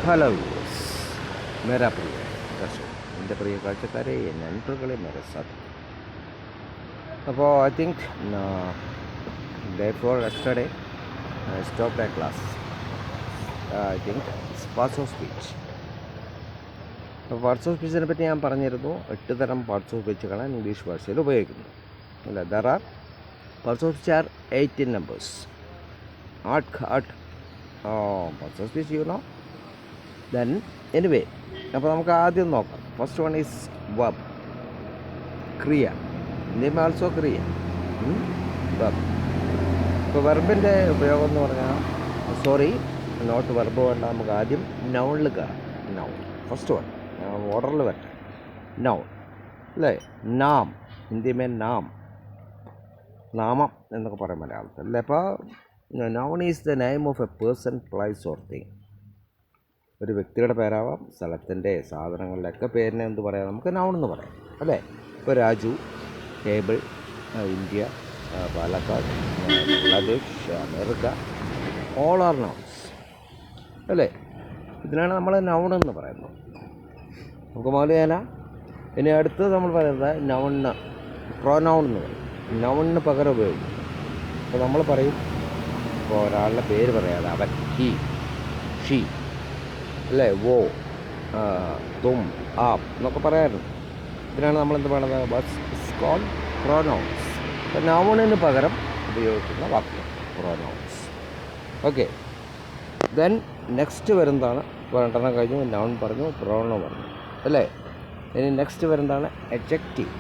Hello viewers, മേരാ പ്രിയ ദർശകർ, എൻ്റെ പ്രിയ കാഴ്ചക്കാരെ, നൻപുകളെ മേരെ സാഥ്. അപ്പോൾ I think day for yesterday stop a class. I think parts of speech. അപ്പോൾ പാർട്സ് ഓഫ് സ്പീച്ചിനെ പറ്റി ഞാൻ പറഞ്ഞിരുന്നു. 8 തരം പാർട്സ് ഓഫ് സ്പീച്ചുകളാണ് ഇംഗ്ലീഷ് ഭാഷയിൽ ഉപയോഗിക്കുന്നത്. അല്ല, there are parts of speech are 18 numbers. Parts of speech you know. Then anyway, അപ്പോൾ നമുക്ക് ആദ്യം നോക്കാം. ഫസ്റ്റ് വൺ ഈസ് verb, ക്രിയ. നെയിം ആൾസോ ക്രിയ, verb. ഇപ്പോൾ വെർബിൻ്റെ ഉപയോഗം എന്ന് പറഞ്ഞാൽ, നോട്ട് വെർബ് വേണ്ട, നമുക്ക് ആദ്യം നൗണിൽ കയറാം. നൗൺ ഫസ്റ്റ് വൺ, ഓർഡറിൽ വരട്ടെ. നൗൺ അല്ലേ? നാം, ഹിന്ദിമേ നാം, നാമം എന്നൊക്കെ പറയും മലയാളത്തിൽ അല്ലേ. അപ്പോൾ noun is the name of A person, place or thing. ഒരു വ്യക്തിയുടെ പേരാവാം, സ്ഥലത്തിൻ്റെ, സാധനങ്ങളുടെയൊക്കെ പേരിനെ എന്ത് പറയാം, നമുക്ക് നൗൺ എന്ന് പറയാം അല്ലേ. ഇപ്പോൾ Raju, table, India, Palakkad, Bangladesh, America, all are nouns അല്ലേ. ഇതിനാണ് നമ്മൾ നൗൺ എന്ന് പറയുന്നത്. നമുക്ക് മുതലേന ഇനി അടുത്തത് നമ്മൾ പറയുന്നത് നൗണിന് പ്രൊനൗൺ എന്ന് പറയും. നൗണിന് പകരം ഉപയോഗിക്കും. അപ്പോൾ നമ്മൾ പറയും, ഇപ്പോൾ ഒരാളുടെ പേര് പറയാതെ അവൻ, ഹി, ഷീ അല്ലേ, വോ, തും, ആപ്പ് എന്നൊക്കെ പറയാറുണ്ട്. ഇതിനാണ് നമ്മളെന്ത് പറയുന്നത്, വാട്ട്സ് കോൾഡ് പ്രൊനൗൺസ്. അപ്പോൾ നൗണിന് പകരം ഉപയോഗിക്കുന്ന വാക്യം പ്രൊനൗൺസ്. ഓക്കെ, ദെൻ നെക്സ്റ്റ് വരുന്നതാണ്, രണ്ടെണ്ണം കഴിഞ്ഞു, നൗൺ പറഞ്ഞു, പ്രൊനൗൺ പറഞ്ഞു അല്ലേ. ഇനി നെക്സ്റ്റ് വരുന്നതാണ് എഡ്ജക്റ്റീവ്.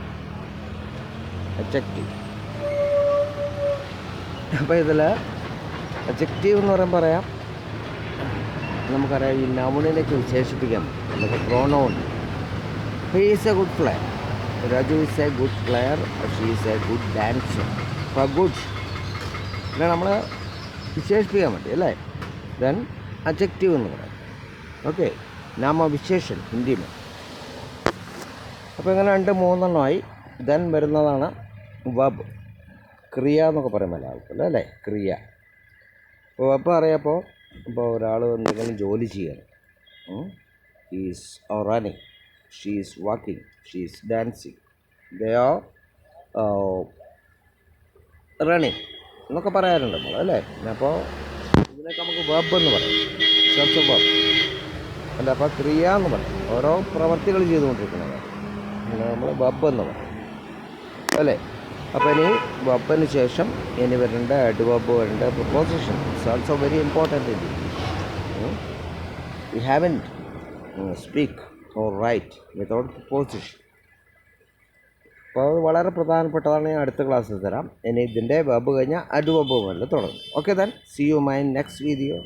അപ്പോൾ ഇതിൽ എഡ്ജക്റ്റീവ് എന്ന് പറയാം, നമുക്കറിയാം ഈ നൗണിലേക്ക് വിശേഷിപ്പിക്കാൻ നമുക്ക് pronoun. He is A good player, Raju is A good player, she is A good dancer. അപ്പോൾ ഗുഡ് പിന്നെ നമ്മൾ വിശേഷിപ്പിക്കാൻ വേണ്ടി അല്ലേ. ദെൻ അഡ്ജക്റ്റീവ് എന്ന് പറയാം. Okay, നാമവിശേഷൻ Hindi may. അപ്പോൾ ഇങ്ങനെ 2-3 ദെൻ വരുന്നതാണ് വെബ്, ക്രിയ എന്നൊക്കെ പറയും മലയാളത്തിൽ അല്ലേ, ക്രിയ. അപ്പോൾ വെബ് അറിയാപ്പോൾ, ഇപ്പോൾ ഒരാൾ എന്തെങ്കിലും ജോലി ചെയ്യണം, is running, she is walking, she is dancing, they are running എന്നൊക്കെ പറയാറുണ്ട് നമ്മൾ അല്ലേ. അപ്പോൾ ഇതിനൊക്കെ നമുക്ക് വെബ് എന്ന് പറയും, സെൻസ് ഓഫ് വെബ് അല്ല. അപ്പോൾ ക്രിയ എന്ന് പറയും, ഓരോ പ്രവർത്തികൾ ചെയ്തുകൊണ്ടിരിക്കുന്നത് നമ്മൾ വെബ് എന്ന് പറയും അല്ലേ. അപ്പോൾ ഇനി വെബിന് ശേഷം ഇനി വരേണ്ട അഡ്വർബ്, വരേണ്ട preposition. It's also very important in English. You haven't speak or write without preposition. അപ്പോൾ അത് വളരെ പ്രധാനപ്പെട്ടതാണ്. ഞാൻ അടുത്ത ക്ലാസ്സിൽ തരാം. ഇനി ഇതിൻ്റെ വെബ് കഴിഞ്ഞാൽ അഡ്വർബ് മുതൽ തുടങ്ങും. Okay, then see you my next video.